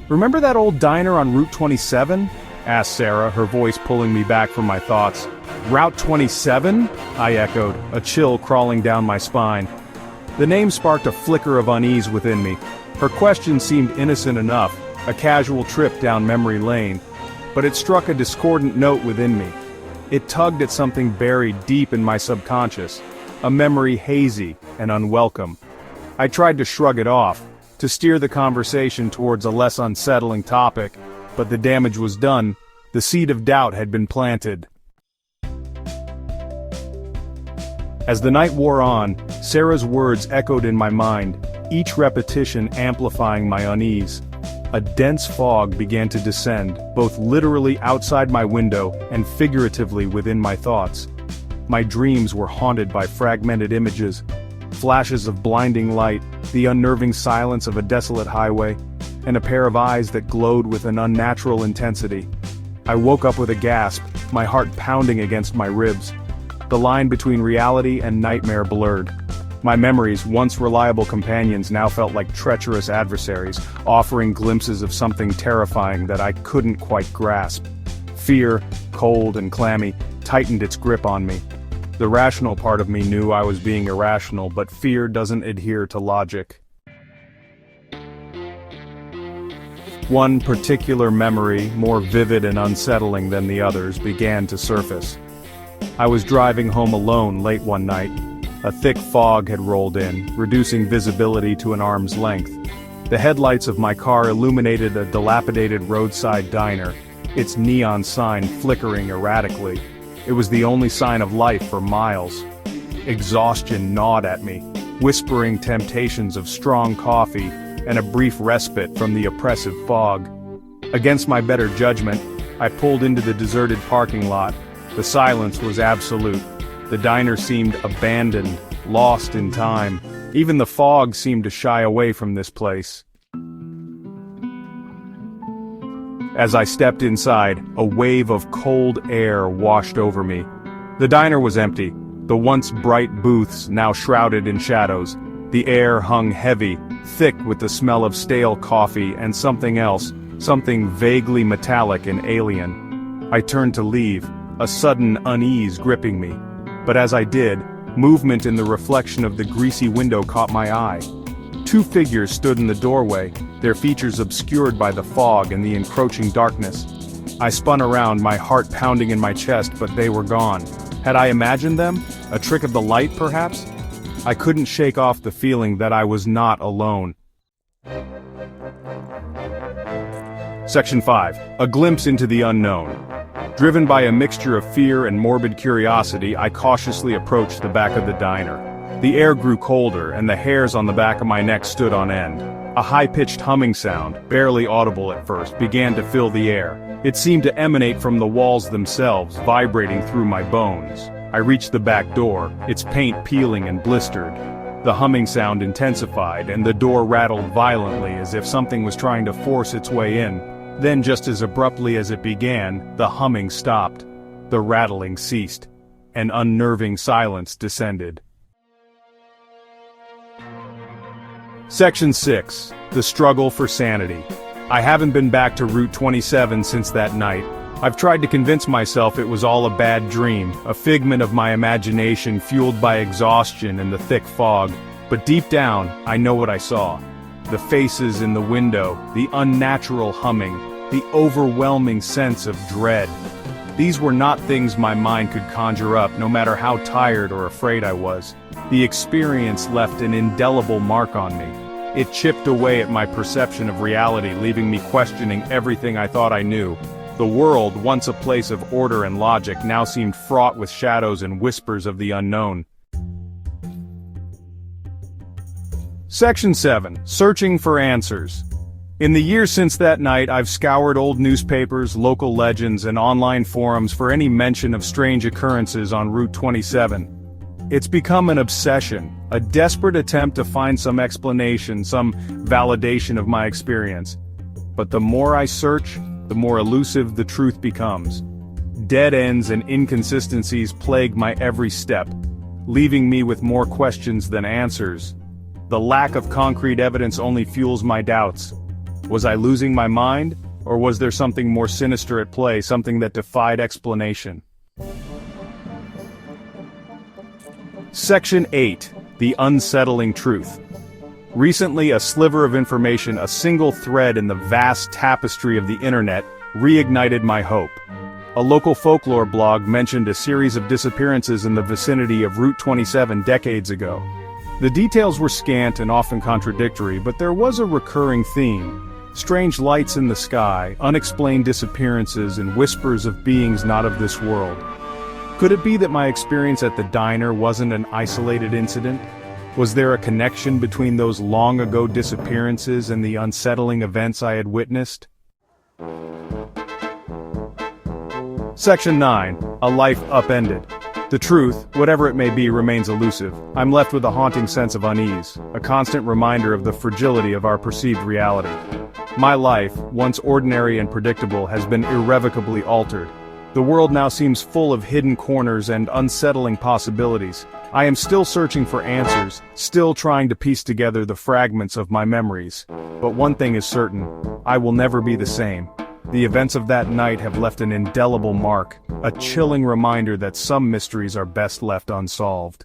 Remember that old diner on Route 27? Asked Sarah, her voice pulling me back from my thoughts. Route 27? I echoed, a chill crawling down my spine. The name sparked a flicker of unease within me. Her question seemed innocent enough, a casual trip down memory lane. But it struck a discordant note within me. It tugged at something buried deep in my subconscious, a memory hazy and unwelcome. I tried to shrug it off, to steer the conversation towards a less unsettling topic, but the damage was done. The seed of doubt had been planted. As the night wore on, Sarah's words echoed in my mind, each repetition amplifying my unease. A dense fog began to descend, both literally outside my window and figuratively within my thoughts. My dreams were haunted by fragmented images, flashes of blinding light, the unnerving silence of a desolate highway, and a pair of eyes that glowed with an unnatural intensity. I woke up with a gasp, my heart pounding against my ribs. The line between reality and nightmare blurred. My memories, once reliable companions, now felt like treacherous adversaries, offering glimpses of something terrifying that I couldn't quite grasp. Fear, cold and clammy, tightened its grip on me. The rational part of me knew I was being irrational, but fear doesn't adhere to logic. One particular memory, more vivid and unsettling than the others, began to surface. I was driving home alone late one night. A thick fog had rolled in, reducing visibility to an arm's length. The headlights of my car illuminated a dilapidated roadside diner, its neon sign flickering erratically. It was the only sign of life for miles. Exhaustion gnawed at me, whispering temptations of strong coffee and a brief respite from the oppressive fog. Against my better judgment, I pulled into the deserted parking lot. The silence was absolute. The diner seemed abandoned, lost in time. Even the fog seemed to shy away from this place. As I stepped inside, a wave of cold air washed over me. The diner was empty, the once bright booths now shrouded in shadows. The air hung heavy, thick with the smell of stale coffee and something else, something vaguely metallic and alien. I turned to leave, a sudden unease gripping me. But as I did, movement in the reflection of the greasy window caught my eye. Two figures stood in the doorway, their features obscured by the fog and the encroaching darkness. I spun around, my heart pounding in my chest, but they were gone. Had I imagined them? A trick of the light, perhaps? I couldn't shake off the feeling that I was not alone. Section 5. A glimpse into the unknown. Driven by a mixture of fear and morbid curiosity, I cautiously approached the back of the diner. The air grew colder, and the hairs on the back of my neck stood on end. A high-pitched humming sound, barely audible at first, began to fill the air. It seemed to emanate from the walls themselves, vibrating through my bones. I reached the back door, its paint peeling and blistered. The humming sound intensified, and the door rattled violently as if something was trying to force its way in. Then, just as abruptly as it began, the humming stopped. The rattling ceased. An unnerving silence descended. Section 6. The struggle for sanity. I haven't been back to Route 27 since that night. I've tried to convince myself it was all a bad dream, a figment of my imagination fueled by exhaustion and the thick fog. But deep down, I know what I saw. The faces in the window, the unnatural humming, the overwhelming sense of dread. These were not things my mind could conjure up, no matter how tired or afraid I was. The experience left an indelible mark on me. It chipped away at my perception of reality, leaving me questioning everything I thought I knew. The world, once a place of order and logic, now seemed fraught with shadows and whispers of the unknown. Section 7. Searching for answers. In the years since that night, I've scoured old newspapers, local legends, and online forums for any mention of strange occurrences on Route 27. It's become an obsession, a desperate attempt to find some explanation, some validation of my experience. But the more I search, the more elusive the truth becomes. Dead ends and inconsistencies plague my every step, leaving me with more questions than answers. The lack of concrete evidence only fuels my doubts. Was I losing my mind? Or was there something more sinister at play, something that defied explanation? Section 8. The Unsettling Truth. Recently, a sliver of information, a single thread in the vast tapestry of the internet, reignited my hope. A local folklore blog mentioned a series of disappearances in the vicinity of Route 27 decades ago. The details were scant and often contradictory, but there was a recurring theme. Strange lights in the sky, unexplained disappearances, and whispers of beings not of this world. Could it be that my experience at the diner wasn't an isolated incident? Was there a connection between those long-ago disappearances and the unsettling events I had witnessed? Section 9. A life upended. The truth, whatever it may be, remains elusive. I'm left with a haunting sense of unease, a constant reminder of the fragility of our perceived reality. My life, once ordinary and predictable, has been irrevocably altered. The world now seems full of hidden corners and unsettling possibilities. I am still searching for answers, still trying to piece together the fragments of my memories. But one thing is certain, I will never be the same. The events of that night have left an indelible mark, a chilling reminder that some mysteries are best left unsolved.